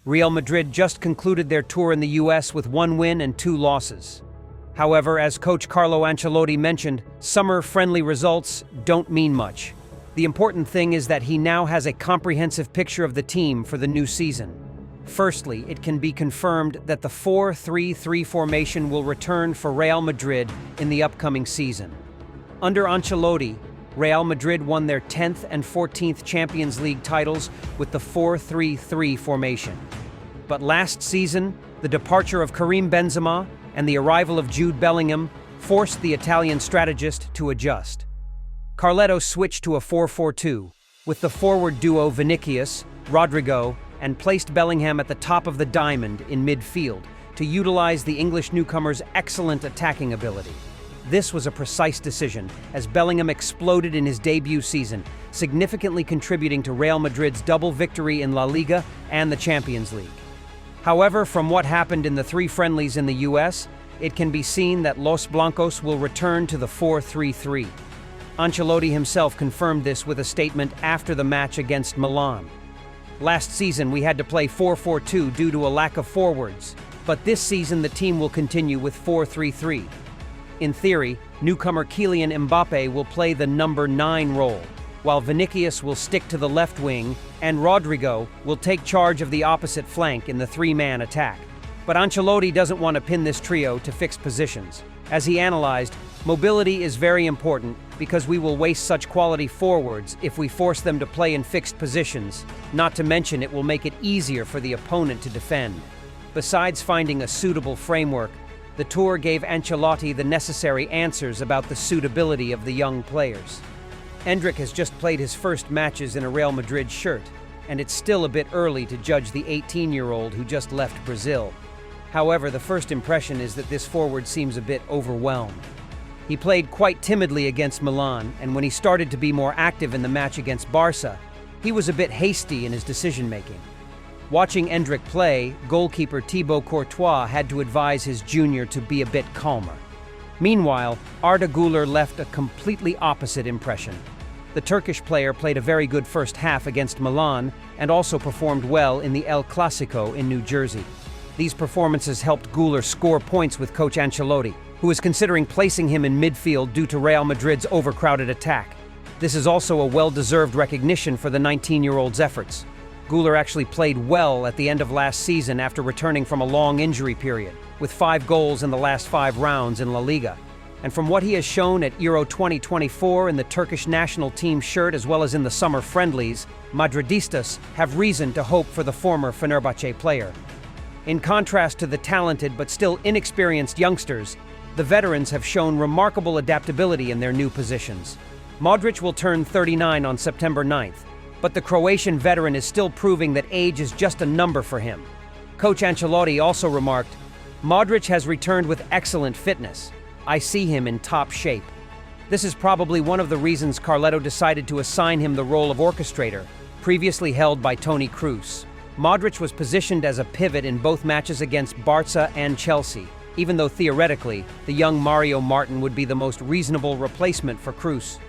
Real Madrid just concluded their tour in the US with 1 win and 2 losses. However, as coach Carlo Ancelotti mentioned, summer-friendly results don't mean much. The important thing is that he now has a comprehensive picture of the team for the new season. Firstly, it can be confirmed that the 4-3-3 formation will return for Real Madrid in the upcoming season. Under Ancelotti, Real Madrid won their 10th and 14th Champions League titles with the 4-3-3 formation. But last season, the departure of Karim Benzema and the arrival of Jude Bellingham forced the Italian strategist to adjust. Carletto switched to a 4-4-2, with the forward duo Vinicius, Rodrigo, and placed Bellingham at the top of the diamond in midfield to utilize the English newcomer's excellent attacking ability. This was a precise decision, as Bellingham exploded in his debut season, significantly contributing to Real Madrid's double victory in La Liga and the Champions League. However, from what happened in the 3 friendlies in the US, it can be seen that Los Blancos will return to the 4-3-3. Ancelotti himself confirmed this with a statement after the match against Milan. Last season, we had to play 4-4-2 due to a lack of forwards, but this season the team will continue with 4-3-3. In theory, newcomer Kylian Mbappe will play the number 9 role, while Vinicius will stick to the left wing and Rodrigo will take charge of the opposite flank in the 3-man attack. But Ancelotti doesn't want to pin this trio to fixed positions. As he analyzed, mobility is very important because we will waste such quality forwards if we force them to play in fixed positions, not to mention it will make it easier for the opponent to defend. Besides finding a suitable framework, the tour gave Ancelotti the necessary answers about the suitability of the young players. Endrick has just played his first matches in a Real Madrid shirt, and it's still a bit early to judge the 18-year-old who just left Brazil. However, the first impression is that this forward seems a bit overwhelmed. He played quite timidly against Milan, and when he started to be more active in the match against Barca, he was a bit hasty in his decision-making. Watching Endrick play, goalkeeper Thibaut Courtois had to advise his junior to be a bit calmer. Meanwhile, Arda Güler left a completely opposite impression. The Turkish player played a very good first half against Milan and also performed well in the El Clasico in New Jersey. These performances helped Güler score points with coach Ancelotti, who is considering placing him in midfield due to Real Madrid's overcrowded attack. This is also a well-deserved recognition for the 19-year-old's efforts. Güler actually played well at the end of last season after returning from a long injury period, with 5 goals in the last 5 rounds in La Liga. And from what he has shown at Euro 2024 in the Turkish national team shirt as well as in the summer friendlies, Madridistas have reason to hope for the former Fenerbahce player. In contrast to the talented but still inexperienced youngsters, the veterans have shown remarkable adaptability in their new positions. Modric will turn 39 on September 9th, but the Croatian veteran is still proving that age is just a number for him. Coach Ancelotti also remarked, "Modric has returned with excellent fitness. I see him in top shape." This is probably one of the reasons Carletto decided to assign him the role of orchestrator, previously held by Toni Kroos. Modric was positioned as a pivot in both matches against Barca and Chelsea, even though theoretically, the young Mario Martin would be the most reasonable replacement for Kroos.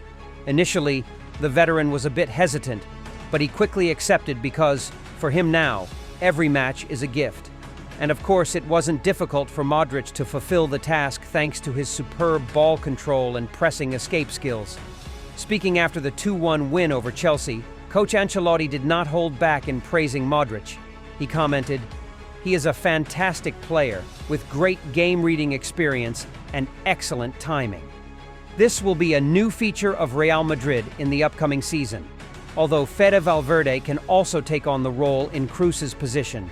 Initially, the veteran was a bit hesitant, but he quickly accepted because, for him now, every match is a gift. And of course, it wasn't difficult for Modric to fulfill the task thanks to his superb ball control and pressing escape skills. Speaking after the 2-1 win over Chelsea, Coach Ancelotti did not hold back in praising Modric. He commented, "He is a fantastic player with great game-reading experience and excellent timing." This will be a new feature of Real Madrid in the upcoming season, although Fede Valverde can also take on the role in Kroos's position.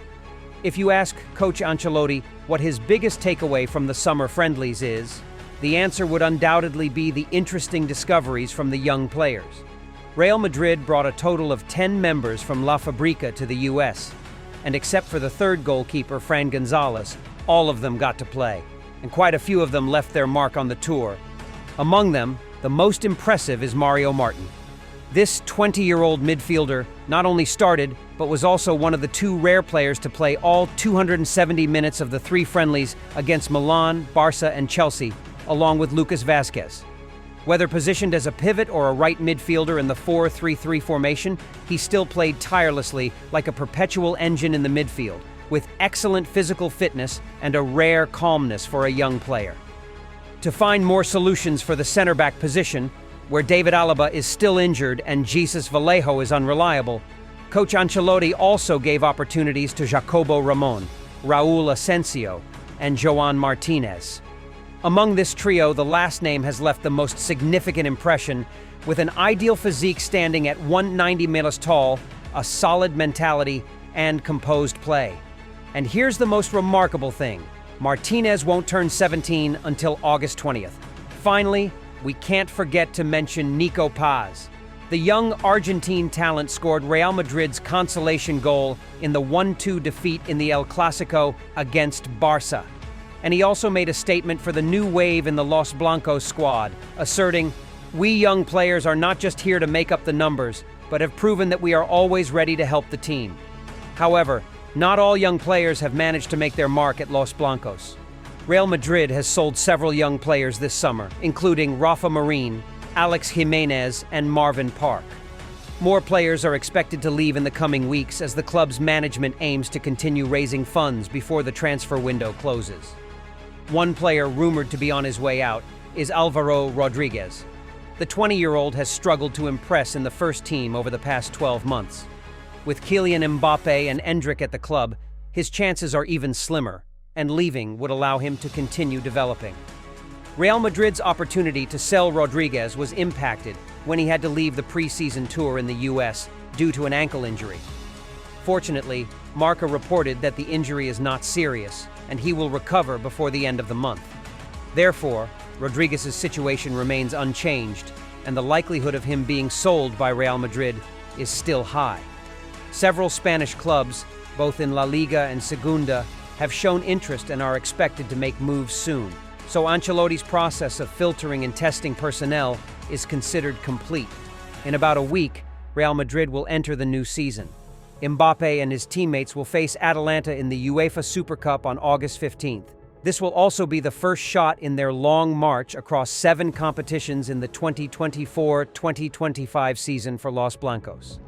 If you ask Coach Ancelotti what his biggest takeaway from the summer friendlies is, the answer would undoubtedly be the interesting discoveries from the young players. Real Madrid brought a total of 10 members from La Fabrica to the US, and except for the third goalkeeper, Fran Gonzalez, all of them got to play, and quite a few of them left their mark on the tour. Among them, the most impressive is Mario Martin. This 20-year-old midfielder not only started, but was also one of the 2 rare players to play all 270 minutes of the 3 friendlies against Milan, Barca, and Chelsea, along with Lucas Vazquez. Whether positioned as a pivot or a right midfielder in the 4-3-3 formation, he still played tirelessly like a perpetual engine in the midfield, with excellent physical fitness and a rare calmness for a young player. To find more solutions for the center-back position, where David Alaba is still injured and Jesus Vallejo is unreliable, Coach Ancelotti also gave opportunities to Jacobo Ramon, Raul Asensio, and Joan Martinez. Among this trio, the last name has left the most significant impression, with an ideal physique standing at 190 meters tall, a solid mentality, and composed play. And here's the most remarkable thing: Martinez won't turn 17 until August 20th. Finally, we can't forget to mention Nico Paz. The young Argentine talent scored Real Madrid's consolation goal in the 1-2 defeat in the El Clasico against Barca. And he also made a statement for the new wave in the Los Blancos squad, asserting, "We young players are not just here to make up the numbers, but have proven that we are always ready to help the team." However, not all young players have managed to make their mark at Los Blancos. Real Madrid has sold several young players this summer, including Rafa Marin, Alex Jimenez, and Marvin Park. More players are expected to leave in the coming weeks as the club's management aims to continue raising funds before the transfer window closes. One player rumored to be on his way out is Alvaro Rodriguez. The 20-year-old has struggled to impress in the first team over the past 12 months. With Kylian Mbappe and Endrick at the club, his chances are even slimmer, and leaving would allow him to continue developing. Real Madrid's opportunity to sell Rodriguez was impacted when he had to leave the preseason tour in the US due to an ankle injury. Fortunately, Marca reported that the injury is not serious, and he will recover before the end of the month. Therefore, Rodriguez's situation remains unchanged, and the likelihood of him being sold by Real Madrid is still high. Several Spanish clubs, both in La Liga and Segunda, have shown interest and are expected to make moves soon. So Ancelotti's process of filtering and testing personnel is considered complete. In about a week, Real Madrid will enter the new season. Mbappe and his teammates will face Atalanta in the UEFA Super Cup on August 15th. This will also be the first shot in their long march across 7 competitions in the 2024-2025 season for Los Blancos.